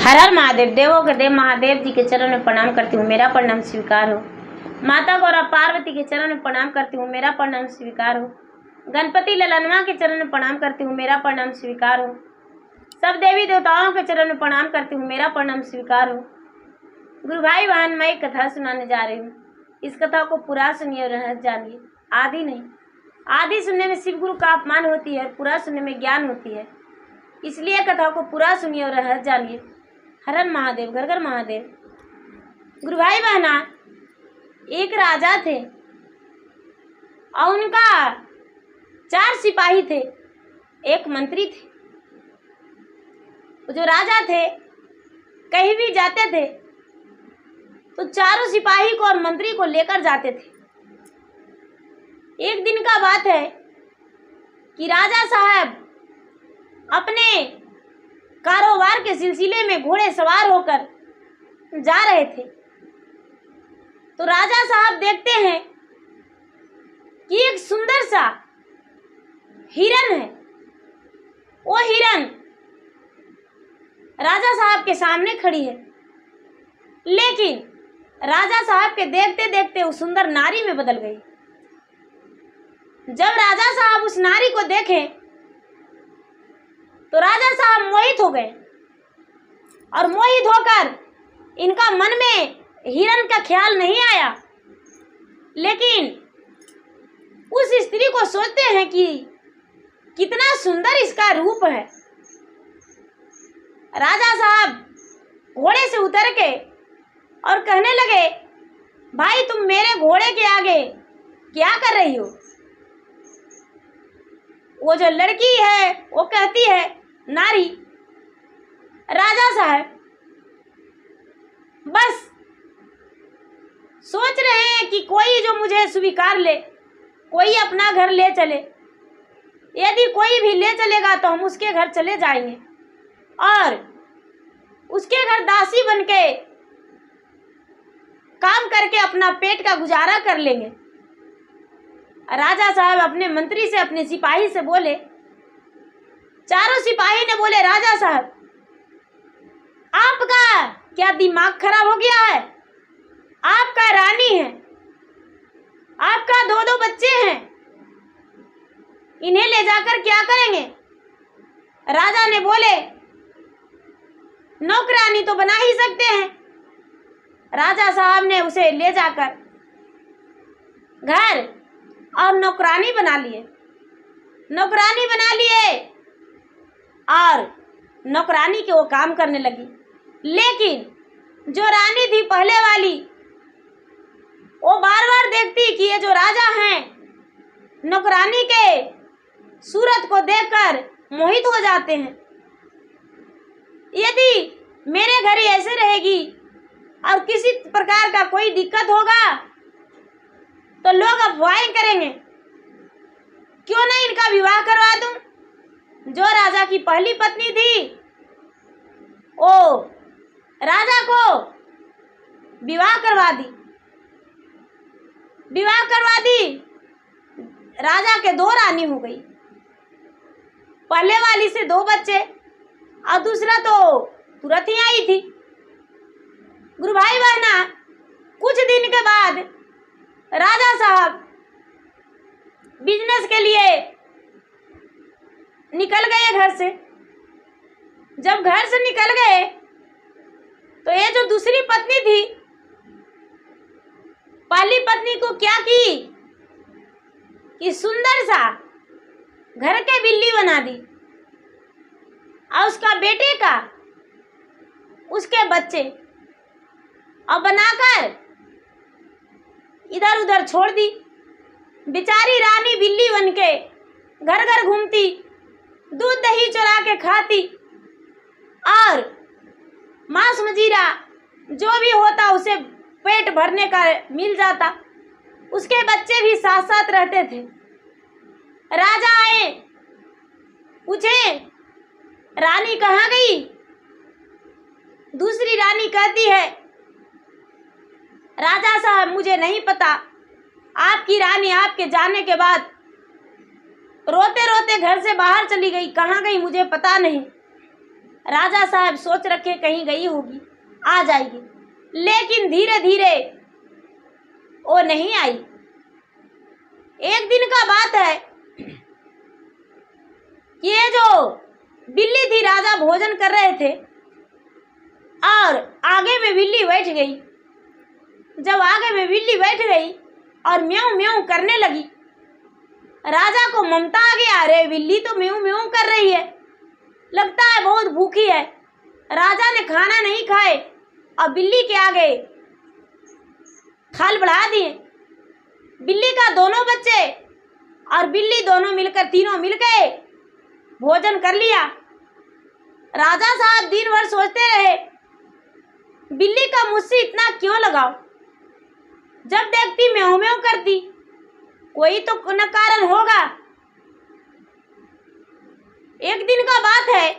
हर हर महादेव। देवों के देव महादेव जी के चरण में प्रणाम करती हूँ, मेरा प्रणाम स्वीकार हो। माता गौरा पार्वती के चरण में प्रणाम करती हूँ, मेरा प्रणाम स्वीकार हो। गणपति ललनवा के चरण में प्रणाम करती हूँ, मेरा प्रणाम स्वीकार हो। सब देवी देवताओं के चरण में प्रणाम करती हूँ, मेरा प्रणाम स्वीकार हो। गुरु भाई बहन, मैं एक कथा सुनाने जा रही हूँ। इस कथा को पूरा सुनिए और रहस्य जानिए। आदि नहीं, आदि सुनने में शिव गुरु का अपमान होती है, पूरा सुनने में ज्ञान होती है। इसलिए कथा को पूरा सुनिए और रहस्य जानिए। हर हर महादेव, घर घर महादेव। गुरु भाई बहना, एक राजा थे और उनका 4 सिपाही थे, एक मंत्री थे। जो राजा थे कहीं भी जाते थे तो चारों सिपाही को और मंत्री को लेकर जाते थे। एक दिन का बात है कि राजा साहब अपने कारोबार के सिलसिले में घोड़े सवार होकर जा रहे थे तो राजा साहब देखते हैं कि एक सुंदर सा हिरन है। वो हिरन राजा साहब के सामने खड़ी है, लेकिन राजा साहब के देखते देखते वो सुंदर नारी में बदल गई। जब राजा साहब उस नारी को देखे तो राजा साहब मोहित हो गए और मोहित होकर इनका मन में हिरन का ख्याल नहीं आया, लेकिन उस स्त्री को सोचते हैं कि कितना सुंदर इसका रूप है। राजा साहब घोड़े से उतर के और कहने लगे, भाई तुम मेरे घोड़े के आगे क्या कर रही हो? वो जो लड़की है वो कहती है, नारी, राजा साहब बस सोच रहे हैं कि कोई जो मुझे स्वीकार ले, कोई अपना घर ले चले। यदि कोई भी ले चलेगा तो हम उसके घर चले जाएंगे और उसके घर दासी बनके काम करके अपना पेट का गुजारा कर लेंगे। राजा साहब अपने मंत्री से, अपने सिपाही से बोले। चारों सिपाही ने बोले, राजा साहब आपका क्या दिमाग खराब हो गया है? आपका रानी है, आपका 2 बच्चे हैं, इन्हें ले जाकर क्या करेंगे? राजा ने बोले, नौकरानी तो बना ही सकते हैं। राजा साहब ने उसे ले जाकर घर और नौकरानी बना लिए। नौकरानी बना लिए और नौकरानी के वो काम करने लगी। लेकिन जो रानी थी पहले वाली, वो बार बार देखती कि ये जो राजा हैं नौकरानी के सूरत को देखकर मोहित हो जाते हैं। यदि मेरे घर ही ऐसे रहेगी और किसी प्रकार का कोई दिक्कत होगा तो लोग अफवाहें करेंगे, क्यों नहीं इनका विवाह करवा दूं। जो राजा की पहली पत्नी थी वो राजा को विवाह करवा दी। विवाह करवा दी, राजा के 2 रानी हो गई। पहले वाली से 2 बच्चे और दूसरा तो तुरंत ही आई थी। गुरु भाई बहना, कुछ दिन के बाद राजा साहब बिजनेस के लिए निकल गए घर से। जब घर से निकल गए तो ये जो दूसरी पत्नी थी, पहली पत्नी को क्या की कि सुंदर सा घर के बिल्ली बना दी और उसका बेटे का, उसके बच्चे और बनाकर इधर उधर छोड़ दी। बेचारी रानी बिल्ली बनके घर घर घूमती, दूध दही चुरा के खाती और मांस मजीरा जो भी होता उसे पेट भरने का मिल जाता। उसके बच्चे भी साथ साथ रहते थे। राजा आए, पूछे, रानी कहाँ गई? दूसरी रानी कहती है, राजा साहब मुझे नहीं पता, आपकी रानी आपके जाने के बाद रोते रोते घर से बाहर चली गई, कहाँ गई मुझे पता नहीं। राजा साहब सोच रखे कहीं गई होगी, आ जाएगी, लेकिन धीरे धीरे वो नहीं आई। एक दिन का बात है कि ये जो बिल्ली थी, राजा भोजन कर रहे थे और आगे में बिल्ली बैठ गई। जब आगे में बिल्ली बैठ गई और म्याऊं म्याऊं करने लगी, राजा को ममता आ गया, अरे बिल्ली तो म्याऊं म्याऊं कर रही है, लगता है बहुत भूखी है। राजा ने खाना नहीं खाए और बिल्ली के आगे खाल बढ़ा दिए। बिल्ली का दोनों बच्चे और बिल्ली दोनों मिलकर, तीनों मिल गए, भोजन कर लिया। राजा साहब दिन भर सोचते रहे, बिल्ली का मुझसे इतना क्यों लगाव, जब देखती म्याऊं म्याऊं करती, कोई तो न कारण होगा। एक दिन का बात है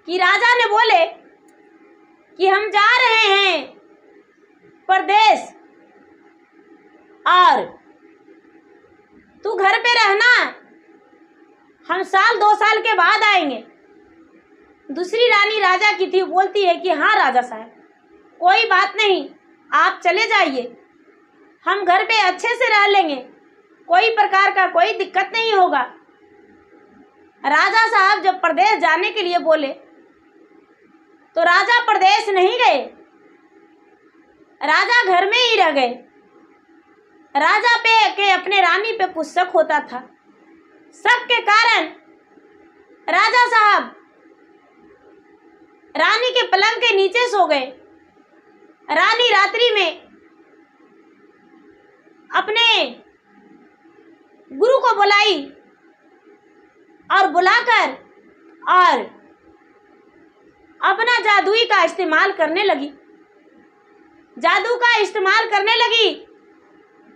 कि राजा ने बोले कि हम जा रहे हैं परदेश और तू घर पे रहना, हम साल 2 साल के बाद आएंगे। दूसरी रानी राजा की थी, बोलती है कि हाँ राजा साहब, कोई बात नहीं, आप चले जाइए, हम घर पे अच्छे से रह लेंगे, कोई प्रकार का कोई दिक्कत नहीं होगा। राजा साहब जब प्रदेश जाने के लिए बोले तो राजा प्रदेश नहीं गए, राजा घर में ही रह गए। राजा पे के अपने रानी पे कुछ शक होता था। शक के कारण राजा साहब रानी के पलंग के नीचे सो गए। रानी रात्रि में अपने गुरु को बुलाई और बुलाकर और अपना जादुई का इस्तेमाल करने लगी। जादू का इस्तेमाल करने लगी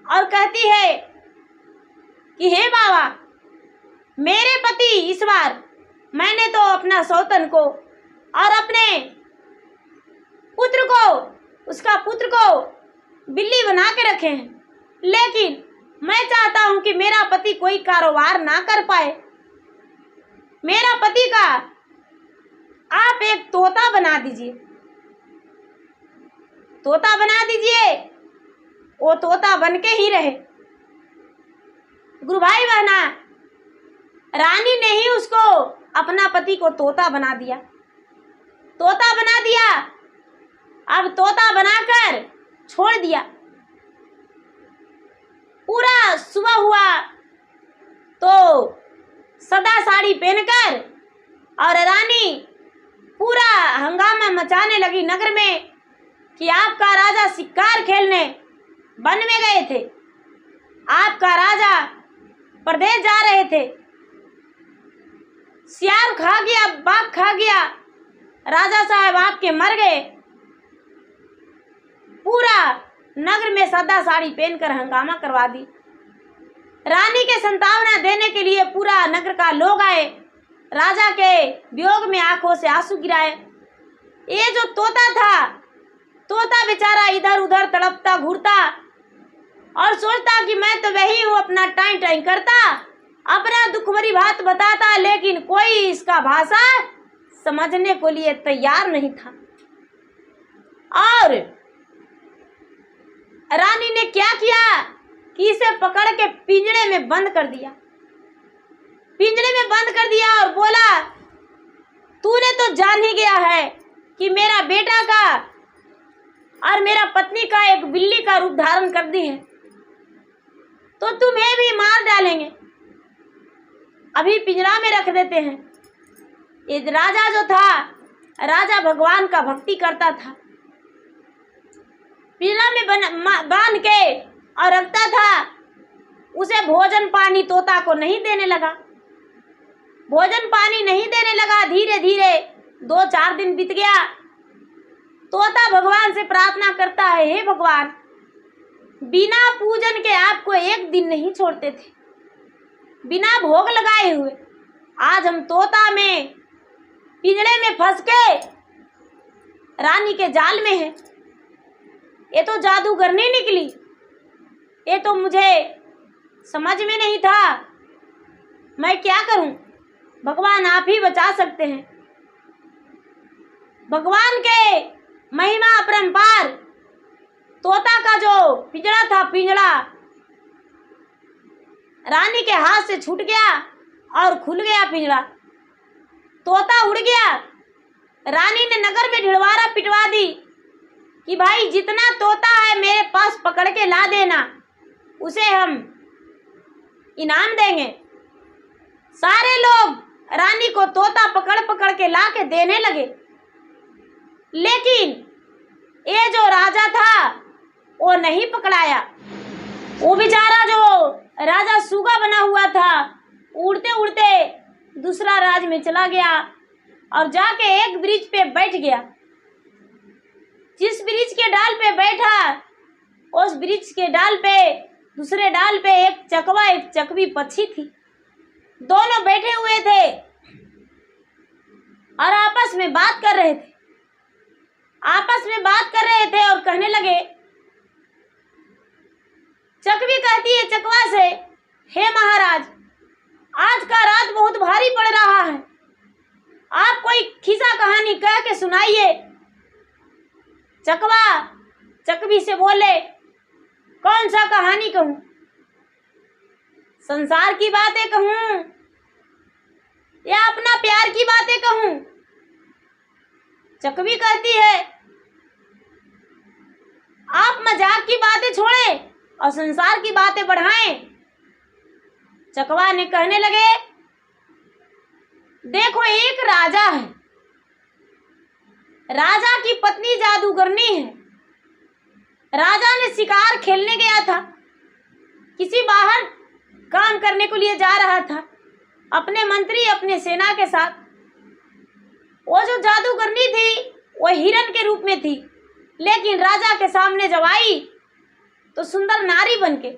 और कहती है कि हे बाबा, मेरे पति इस बार मैंने तो अपना सौतन को और अपने पुत्र को, उसका पुत्र को बिल्ली बना के रखे हैं, लेकिन मैं चाहता हूं कि मेरा पति कोई कारोबार ना कर पाए। मेरा पति का आप एक तोता बना दीजिए, तोता बना दीजिए, वो तोता बन के ही रहे। गुरु भाई बहना, रानी ने ही उसको, अपना पति को तोता बना दिया, तोता बना दिया। अब तोता बनाकर छोड़ दिया। पूरा सुबह हुआ तो सदा साड़ी पहनकर और रानी पूरा हंगामा मचाने लगी नगर में कि आपका राजा शिकार खेलने वन में गए थे, आपका राजा प्रदेश जा रहे थे, सियार खा गया, बाघ खा गया, राजा साहब आपके मर गए। पूरा नगर में सादा साड़ी पहनकर हंगामा करवा दी। रानी के संतावना देने के लिए पूरा नगर का लोग आए, राजा के वियोग में आंखों से आंसू गिराए। ये जो तोता था, तोता बेचारा इधर उधर तड़पता घूरता और सोचता कि मैं तो वही हूँ, अपना टाइम टाइम करता, अपना दुख भरी बात बताता, लेकिन कोई इसका भाषा समझने को लिए तैयार नहीं था। और रानी ने क्या किया कि इसे पकड़ के पिंजरे में बंद कर दिया, पिंजरे में बंद कर दिया और बोला, तूने तो जान ही गया है कि मेरा बेटा का और मेरा पत्नी का एक बिल्ली का रूप धारण कर दी है, तो तुम्हें भी मार डालेंगे, अभी पिंजरा में रख देते हैं। ये राजा जो था, राजा भगवान का भक्ति करता था, पिंजरा में बांध के और रखता था। उसे भोजन पानी तोता को नहीं देने लगा, भोजन पानी नहीं देने लगा। धीरे धीरे 2-4 दिन बीत गया। तोता भगवान से प्रार्थना करता है, हे भगवान, बिना पूजन के आपको एक दिन नहीं छोड़ते थे, बिना भोग लगाए हुए आज हम तोता में पिंजरे में फंस के रानी के जाल में है। ये तो जादूगरनी निकली, ये तो मुझे समझ में नहीं था, मैं क्या करूं? भगवान आप ही बचा सकते हैं। भगवान के महिमा अपरंपार। तोता का जो पिंजड़ा था, पिंजड़ा रानी के हाथ से छूट गया और खुल गया पिंजड़ा। तोता उड़ गया। रानी ने नगर में ढिढवारा पिटवा दी कि भाई जितना तोता है मेरे पास पकड़ के ला देना, उसे हम इनाम देंगे। सारे लोग रानी को तोता पकड़ पकड़ के ला के देने लगे। लेकिन ये जो राजा था वो नहीं पकड़ाया। वो बेचारा जो राजा सूगा बना हुआ था, उड़ते उड़ते दूसरा राज्य में चला गया और जाके एक वृक्ष पे बैठ गया। जिस वृक्ष के डाल पे बैठा, उस वृक्ष के डाल पे, दूसरे डाल पे एक चकवा, एक चकवी पक्षी थी। दोनों बैठे हुए थे और आपस में बात कर रहे थे। और कहने लगे, चकवी कहती है चकवा से, हे महाराज, आज का रात बहुत भारी पड़ रहा है, आप कोई खिस्सा कहानी कह के सुनाइए। चकवा चकवी से बोले, कौन सा कहानी कहूं? संसार की बातें कहूं या अपना प्यार की बातें कहूं? चकवी कहती है, आप मजाक की बातें छोड़ें और संसार की बातें बढ़ाएं। चकवा ने कहने लगे, देखो एक राजा है, राजा की पत्नी जादूगरनी है। राजा ने शिकार खेलने गया था, किसी बाहर काम करने के लिए जा रहा था अपने मंत्री, अपने सेना के साथ। वो जो जादूगरनी थी वो हिरण के रूप में थी, लेकिन राजा के सामने जब आई तो सुंदर नारी बनके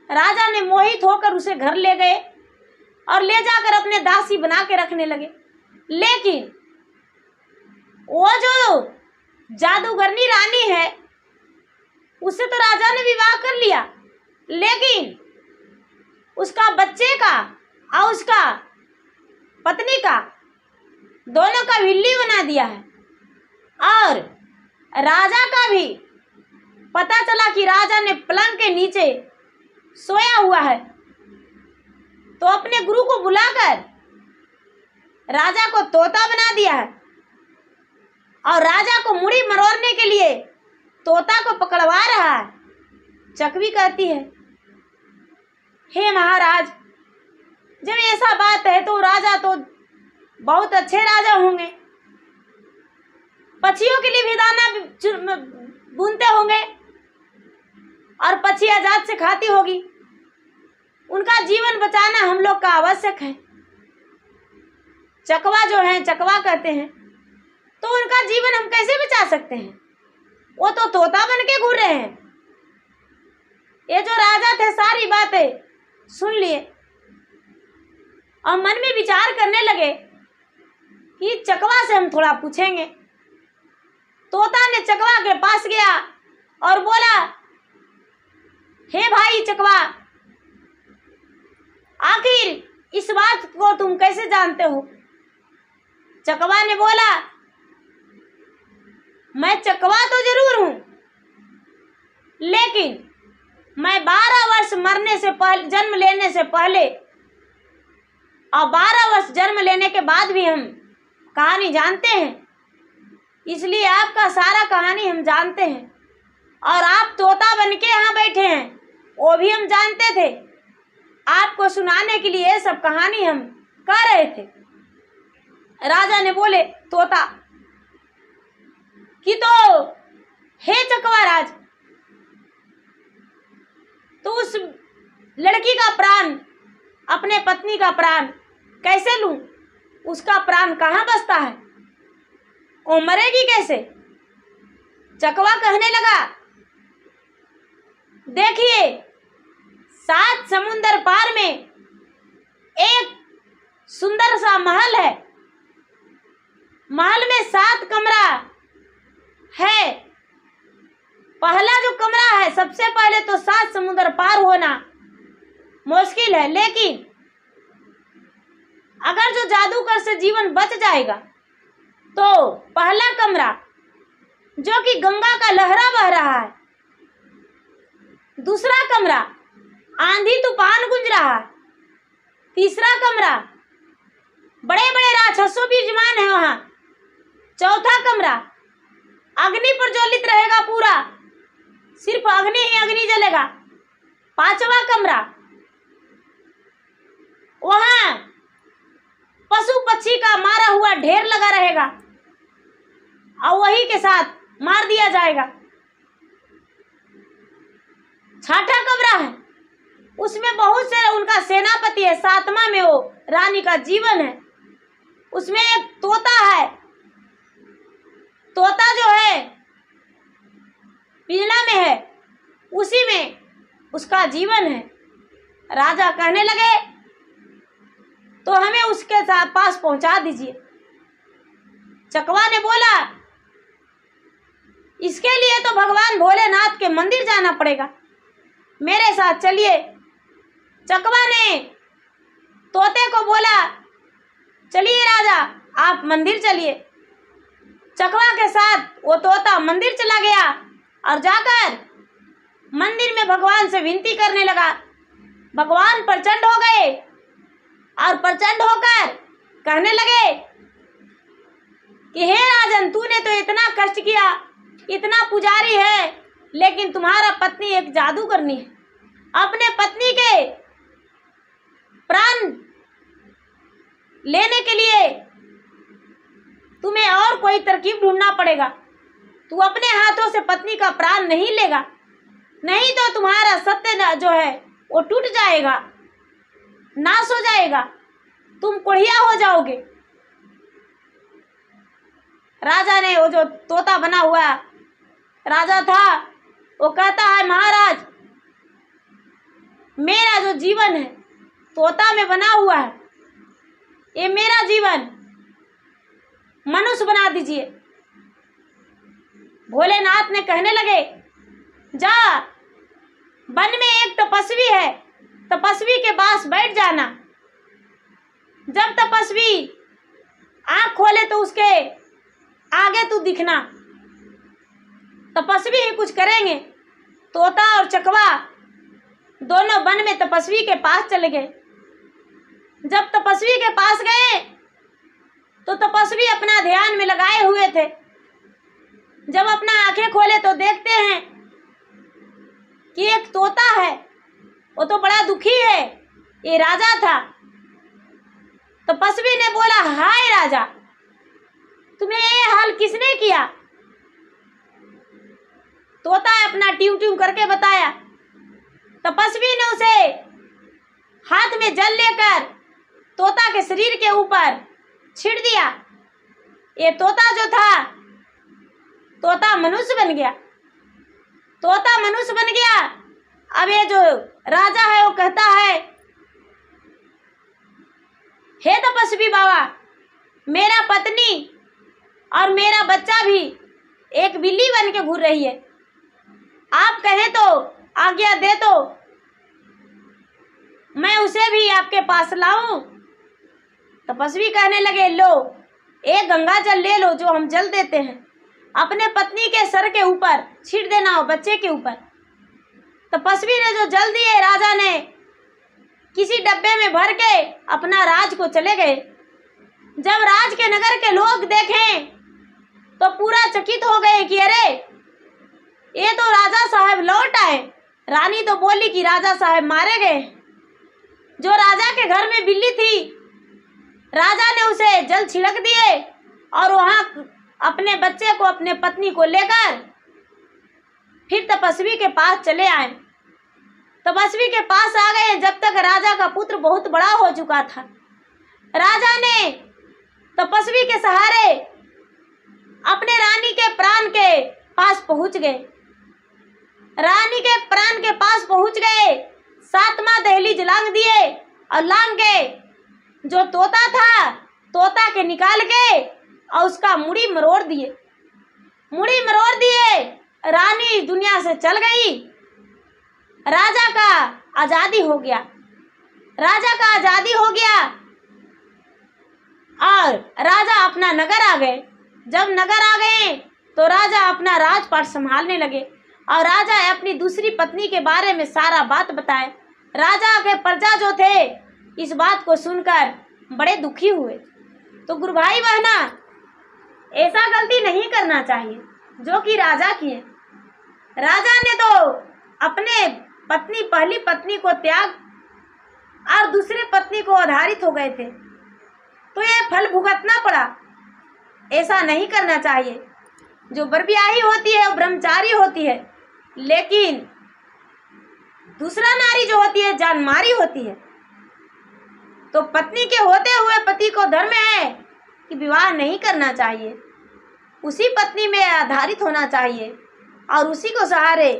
राजा ने मोहित होकर उसे घर ले गए और ले जाकर अपने दासी बना के रखने लगे। लेकिन वो जो जादूगरनी रानी है उससे तो राजा ने विवाह कर लिया, लेकिन उसका बच्चे का और उसका पत्नी का दोनों का विल्ली बना दिया है। और राजा का भी पता चला कि राजा ने पलंग के नीचे सोया हुआ है, तो अपने गुरु को बुलाकर राजा को तोता बना दिया है और राजा को मुड़ी मरोड़ने के लिए तोता को पकड़वा रहा है। चकवी कहती है, हे महाराज, जब ऐसा बात है तो राजा तो बहुत अच्छे राजा होंगे, पक्षियों के लिए भी दाना बुनते होंगे और पक्षी आजाद से खाती होगी। उनका जीवन बचाना हम लोग का आवश्यक है। चकवा जो है, चकवा कहते हैं, तो उनका जीवन हम कैसे बचा सकते हैं? वो तो तोता बन के घूर रहे हैं। ये जो राजा थे सारी बातें सुन लिए और मन में विचार करने लगे कि चकवा से हम थोड़ा पूछेंगे। तोता ने चकवा के पास गया और बोला, हे भाई चकवा, आखिर इस बात को तुम कैसे जानते हो? चकवा ने बोला, मैं चकवा तो जरूर हूं, लेकिन मैं 12 वर्ष मरने से पहले, जन्म लेने से पहले और 12 वर्ष जन्म लेने के बाद भी हम कहानी जानते हैं, इसलिए आपका सारा कहानी हम जानते हैं। और आप तोता बन के यहाँ बैठे हैं, वो भी हम जानते थे। आपको सुनाने के लिए ये सब कहानी हम कह रहे थे। राजा ने बोले तोता कि तो हे चकवा राज, तो उस लड़की का प्राण, अपने पत्नी का प्राण कैसे लूं? उसका प्राण कहाँ बसता है? वो मरेगी कैसे? चकवा कहने लगा, देखिए 7 समुंदर पार में एक सुंदर सा महल है। महल में 7 कमरा है। पहला जो कमरा है, सबसे पहले तो 7 समुंदर पार होना मुश्किल है, लेकिन अगर जो जादूगर से जीवन बच जाएगा तो पहला कमरा जो कि गंगा का लहरा बह रहा है, दूसरा कमरा आंधी तूफान गूंज रहा है, तीसरा कमरा बड़े बड़े राक्षसों विराजमान है वहां, चौथा कमरा अग्नि प्रज्वलित रहेगा, पूरा सिर्फ अग्नि ही अग्नि जलेगा, पांचवा कमरा वहां पशु पक्षी का मारा हुआ ढेर लगा रहेगा और वही के साथ मार दिया जाएगा। छठा कमरा है, उसमें बहुत से उनका सेनापति है, सातवां में वो रानी का जीवन है, उसमें एक तोता है, तोता जो है पिंजड़ा में है, उसी में उसका जीवन है। राजा कहने लगे तो हमें उसके पास पहुंचा दीजिए। चकवा ने बोला इसके लिए तो भगवान भोलेनाथ के मंदिर जाना पड़ेगा, मेरे साथ चलिए। चकवा ने तोते को बोला चलिए राजा आप मंदिर चलिए। चकवा के साथ वो तोता मंदिर चला गया और जाकर मंदिर में भगवान से विनती करने लगा। भगवान प्रचंड हो गए और प्रचंड होकर कहने लगे कि हे राजन, तूने तो इतना कष्ट किया, इतना पुजारी है, लेकिन तुम्हारा पत्नी एक जादू करनी है। अपने पत्नी के प्राण लेने के लिए तुम्हें और कोई तरकीब ढूंढना पड़ेगा। तू अपने हाथों से पत्नी का प्राण नहीं लेगा, नहीं तो तुम्हारा सत्य जो है वो टूट जाएगा, नाश हो जाएगा, तुम कुढ़िया हो जाओगे। राजा ने वो जो तोता बना हुआ राजा था वो कहता है महाराज, मेरा जो जीवन है तोता में बना हुआ है, ये मेरा जीवन मनुष्य बना दीजिए। भोलेनाथ ने कहने लगे जा, वन में एक तपस्वी है, तपस्वी के पास बैठ जाना। जब तपस्वी आंख खोले तो उसके आगे तू दिखना। तपस्वी ही कुछ करेंगे। तोता और चकवा दोनों वन में तपस्वी के पास चले गए। जब तपस्वी के पास गए तो तपस्वी अपना ध्यान में लगाए हुए थे। जब अपना आंखें खोले तो देखते हैं कि एक तोता है, वो तो बड़ा दुखी है, ये राजा था। तपस्वी ने बोला हाय राजा, तुम्हें ये हाल किसने किया? तोता अपना ट्यू ट्यू करके बताया। तपस्वी ने उसे हाथ में जल लेकर तोता के शरीर के ऊपर छिड़ दिया। ये तोता जो था, तोता मनुष्य बन गया। तोता मनुष्य बन गया। अब ये जो राजा है वो कहता है हे तपस्वी बाबा, मेरा पत्नी और मेरा बच्चा भी एक बिल्ली बन के घूर रही है, आप कहें तो आज्ञा दे तो मैं उसे भी आपके पास लाऊं। तपस्वी कहने लगे लो, एक गंगा जल ले लो जो हम जल देते हैं, अपने पत्नी के सर के ऊपर छीट देना हो, बच्चे के ऊपर। तपस्वी ने जो जल दिए, राजा ने किसी डब्बे में भर के अपना राज को चले गए। जब राज के नगर के लोग देखें तो पूरा चकित हो गए कि अरे ये तो राजा साहब लौट आए। रानी तो बोली कि राजा साहब मारे गए। जो राजा के घर में बिल्ली थी, राजा ने उसे जल छिड़क दिए और वहां अपने बच्चे को, अपने पत्नी को लेकर फिर तपस्वी के पास चले आए। तपस्वी के पास आ गए जब तक राजा का पुत्र बहुत बड़ा हो चुका था। राजा ने तपस्वी के सहारे अपने रानी के प्राण के पास पहुंच गए। रानी के प्राण के पास पहुंच गए, 7वां दहलीज लांग दिए और लांग के जो तोता था, तोता के निकाल के और उसका मुड़ी मरोड़ दिए। मुड़ी मरोड़ दिए, रानी दुनिया से चल गई। राजा का आजादी हो गया। राजा का आजादी हो गया और राजा अपना नगर आ गए। जब नगर आ गए तो राजा अपना राजपाट संभालने लगे और राजा अपनी दूसरी पत्नी के बारे में सारा बात बताए। राजा के प्रजा जो थे इस बात को सुनकर बड़े दुखी हुए। तो गुरु भाई बहना, ऐसा गलती नहीं करना चाहिए जो कि राजा किए। राजा ने तो अपने पहली पत्नी को त्याग और दूसरी पत्नी को आधारित हो गए थे, तो यह फल भुगतना पड़ा। ऐसा नहीं करना चाहिए। जो बरब्याही होती है वो ब्रह्मचारी होती है, लेकिन दूसरा नारी जो होती है जानमारी होती है। तो पत्नी के होते हुए पति को धर्म है कि विवाह नहीं करना चाहिए, उसी पत्नी में आधारित होना चाहिए और उसी को सहारे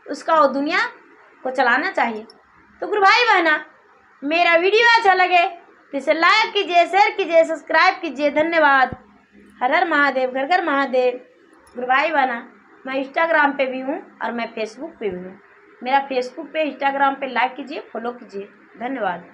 उसका वो दुनिया को चलाना चाहिए। तो गुरु भाई बहना, मेरा वीडियो अच्छा लगे तो इसे लाइक कीजिए, शेयर कीजिए, सब्सक्राइब कीजिए। धन्यवाद। हर हर महादेव, घर घर महादेव। गुरु भाई बहना, मैं इंस्टाग्राम पे भी हूँ और मैं फेसबुक पे भी हूँ। मेरा फेसबुक पे इंस्टाग्राम पे लाइक कीजिए, फॉलो कीजिए। धन्यवाद।